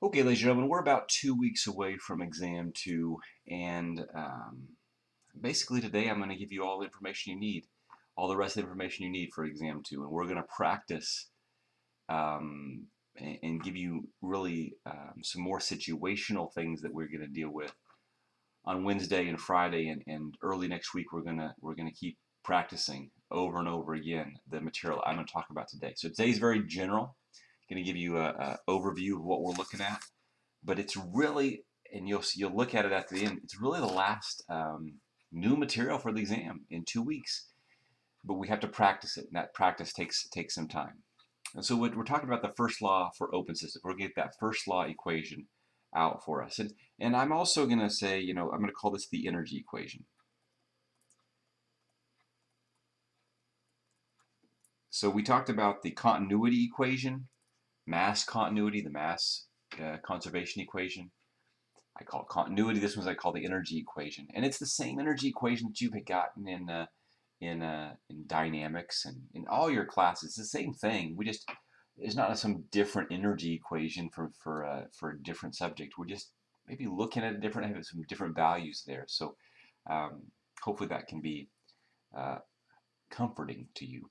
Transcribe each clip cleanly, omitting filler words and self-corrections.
Okay, ladies and gentlemen, we're about 2 weeks away from exam two, and basically today I'm going to give you all the information you need, all the rest of the information you need for exam two, and we're going to practice um, and give you really some more situational things that we're going to deal with on Wednesday and Friday, and early next week we're gonna keep practicing over and over again the material I'm going to talk about today. So today's very general, going to give you a overview of what we're looking at, but it's really, and you'll look at it at the end, it's really the last new material for the exam in 2 weeks, but we have to practice it, and that practice takes some time. And so we're talking about the first law for open systems. We're going to get that first law equation out for us, and I'm also going to say, I'm going to call this the energy equation. So we talked about the continuity equation, mass continuity, the mass conservation equation. I call it continuity. This one's I call the energy equation, and it's the same energy equation that you've gotten in dynamics and in all your classes. It's the same thing. We just It's not some different energy equation for a different subject. We're just maybe looking at it different, having some different values there. So um, hopefully that can be uh, comforting to you.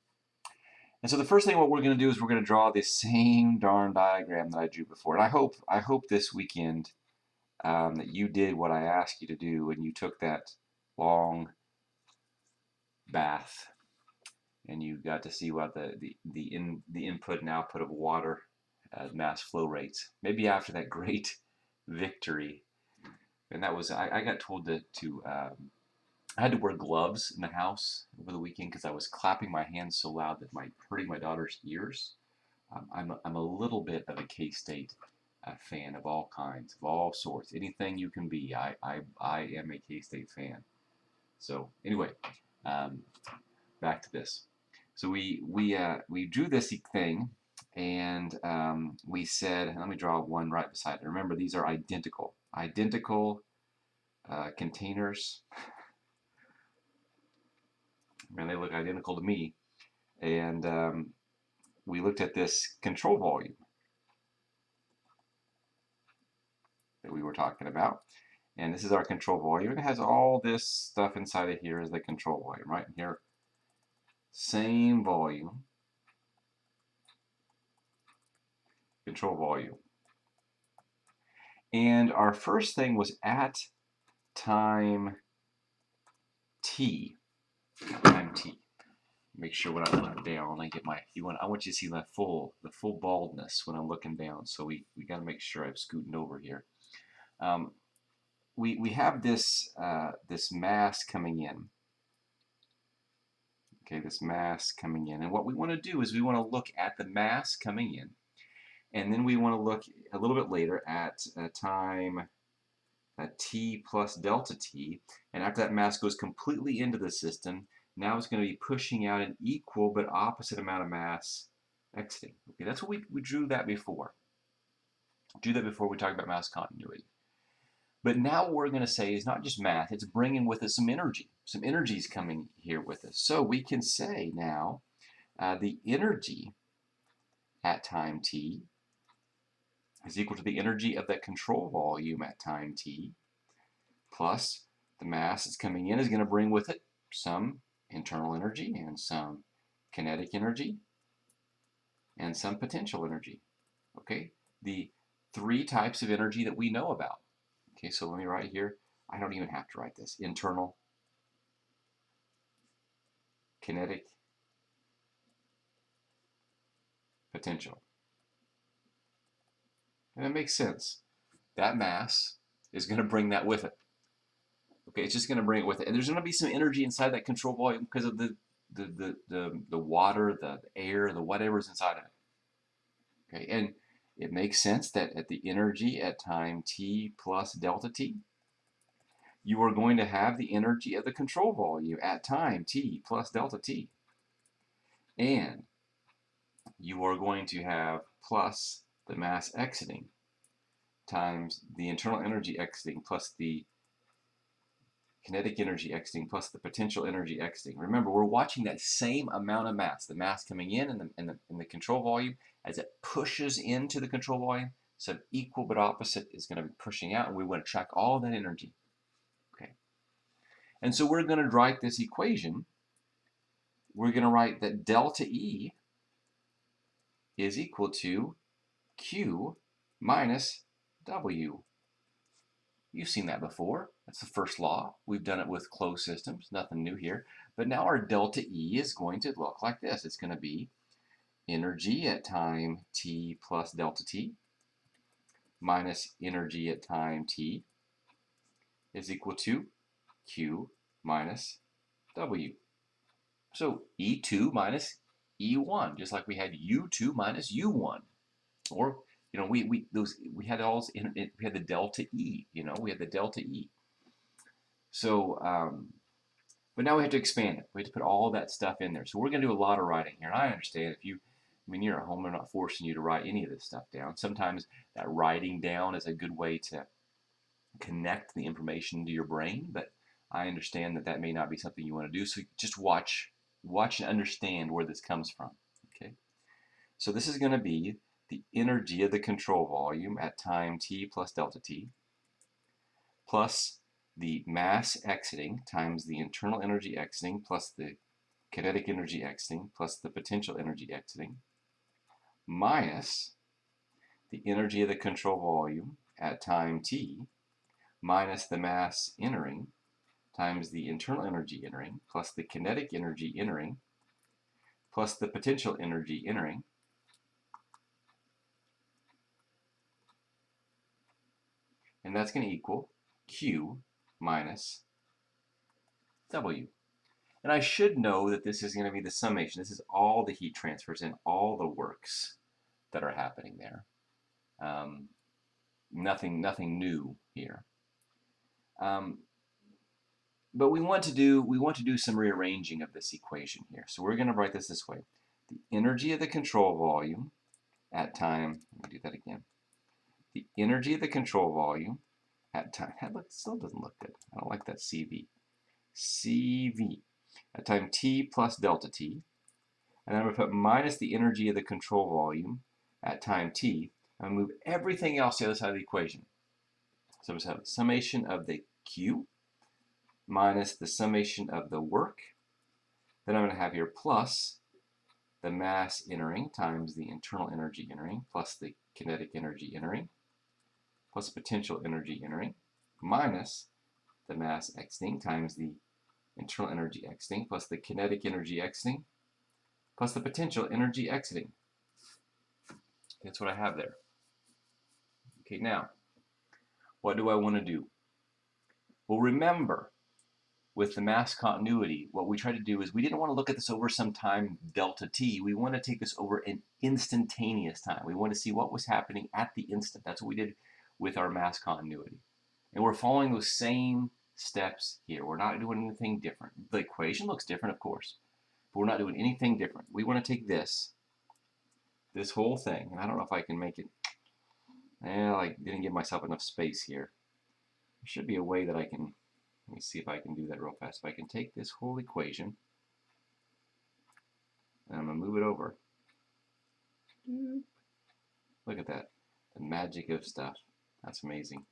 And so the first thing what we're going to do is we're going to draw this same darn diagram that I drew before. And I hope this weekend that you did what I asked you to do and you took that long bath and you got to see what the input and output of water mass flow rates. Maybe after that great victory, and that was I got told to I had to wear gloves in the house over the weekend because I was clapping my hands so loud that my hurting my daughter's ears. I'm a little bit of a K-State fan of all kinds, of all sorts, anything you can be. I am a K-State fan. So anyway, um, back to this. So we drew this thing, and we said, let me draw one right beside it. Remember, these are identical containers, and they look identical to me. And we looked at this control volume that we were talking about. And this is our control volume. It has all this stuff inside of here as the control volume, right? And here, same volume, control volume. And our first thing was at time t. Time t. Make sure when I look down, I get I want you to see the full baldness when I'm looking down. So we got to make sure I'm scooting over here. Um, we have this mass coming in. Okay, this mass coming in, and what we want to do is we want to look at the mass coming in, and then we want to look a little bit later at time t plus delta t, and after that mass goes completely into the system, now it's going to be pushing out an equal but opposite amount of mass exiting. Okay, that's what we drew that before. Drew that before we talked about mass continuity. But now what we're going to say is not just math, it's bringing with us some energy. Some energy is coming here with us. So we can say now the energy at time t is equal to the energy of that control volume at time t plus the mass that's coming in is going to bring with it some internal energy and some kinetic energy and some potential energy. Okay, the three types of energy that we know about. Okay, so let me write here. I don't even have to write this. Internal, kinetic, potential. And it makes sense. That mass is going to bring that with it. Okay, it's just going to bring it with it. And there's going to be some energy inside that control volume because of the water, the air, the whatever's inside of it. Okay, and it makes sense that at the energy at time t plus delta t, you are going to have the energy of the control volume at time t plus delta t. And you are going to have plus the mass exiting times the internal energy exiting plus the kinetic energy exiting plus the potential energy exiting. Remember, we're watching that same amount of mass, the mass coming in and the control volume, as it pushes into the control volume. So equal but opposite is going to be pushing out, and we want to track all that energy. Okay. And so we're going to write this equation. We're going to write that delta E is equal to Q minus W. You've seen that before. That's the first law. We've done it with closed systems, nothing new here. But now our delta E is going to look like this. It's going to be energy at time t plus delta t minus energy at time t is equal to Q minus W. So E2 minus E1, just like we had U2 minus U1. Or, you know, we had we had the delta E, you know, we had the delta E. So, but now we have to expand it. We have to put all that stuff in there. So we're going to do a lot of writing here. And I understand if you, I mean, you're at home, they're not forcing you to write any of this stuff down. Sometimes that writing down is a good way to connect the information to your brain, but I understand that that may not be something you want to do. So just watch and understand where this comes from. Okay. So this is going to be the energy of the control volume at time t plus delta t plus the mass exiting times the internal energy exiting plus the kinetic energy exiting plus the potential energy exiting minus the energy of the control volume at time t minus the mass entering times the internal energy entering plus the kinetic energy entering plus the potential energy entering and that's going to equal Q minus W. And I should know that this is going to be the summation. This is all the heat transfers and all the works that are happening there. Nothing new here. But we want to do some rearranging of this equation here. So we're going to write this way: the energy of the control volume at time. Let me do that again. The energy of the control volume at time. That still doesn't look good. I don't like that CV. CV at time t plus delta t. And then I'm going to put minus the energy of the control volume at time t. I'm going to move everything else to the other side of the equation. So I'm going to have summation of the Q minus the summation of the work. Then I'm going to have here plus the mass entering times the internal energy entering plus the kinetic energy entering plus potential energy entering minus the mass exiting times the internal energy exiting plus the kinetic energy exiting plus the potential energy exiting. That's what I have there. Okay, now, what do I want to do? Well, remember, with the mass continuity, what we tried to do is we didn't want to look at this over some time delta t. We want to take this over an instantaneous time. We want to see what was happening at the instant. That's what we did with our mass continuity. And we're following those same steps here. We're not doing anything different. The equation looks different, of course, but we're not doing anything different. We want to take this whole thing, and I don't know if I can make it. I didn't give myself enough space here. There should be a way that I can. Let me see if I can do that real fast. If I can take this whole equation, and I'm going to move it over. Look at that. The magic of stuff. That's amazing.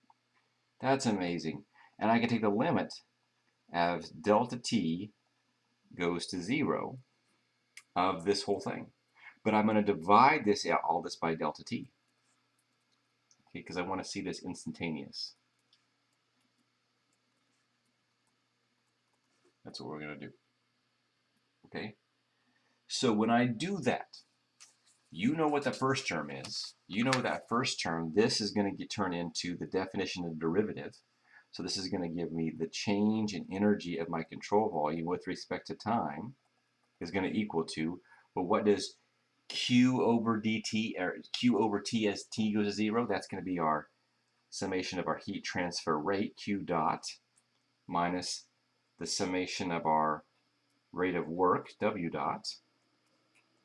That's amazing. And I can take the limit as delta t goes to 0 of this whole thing. But I'm going to divide all this by delta t. Okay, because I want to see this instantaneous. That's what we're going to do. Okay? So when I do that, you know what the first term is. You know that first term, this is going to get turned into the definition of the derivative. So this is going to give me the change in energy of my control volume with respect to time is going to equal to, well, what does Q over dt, or Q over T as T goes to 0? That's going to be our summation of our heat transfer rate, Q dot, minus the summation of our rate of work, W dot,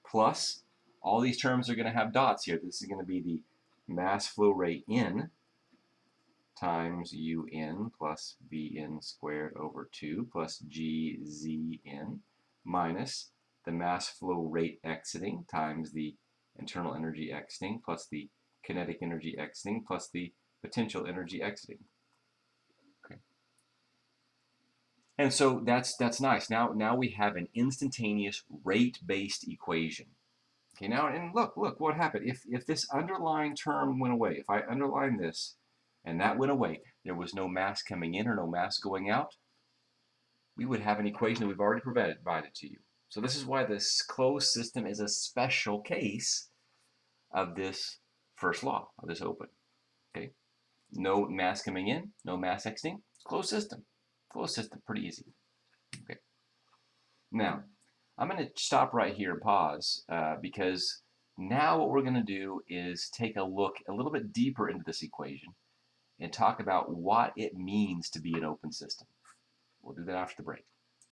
plus all these terms are going to have dots here. This is going to be the mass flow rate in times un plus bn squared over 2 plus gzn minus the mass flow rate exiting times the internal energy exiting plus the kinetic energy exiting plus the potential energy exiting. Okay. And so that's nice. Now we have an instantaneous rate-based equation. Okay, now and look what happened. If this underlying term went away, if I underline this and that went away, there was no mass coming in or no mass going out, we would have an equation that we've already provided to you. So this is why this closed system is a special case of this first law, of this open. Okay, no mass coming in, no mass exiting, closed system. Closed system, pretty easy. Okay. Now, I'm going to stop right here and pause because now what we're going to do is take a look a little bit deeper into this equation and talk about what it means to be an open system. We'll do that after the break.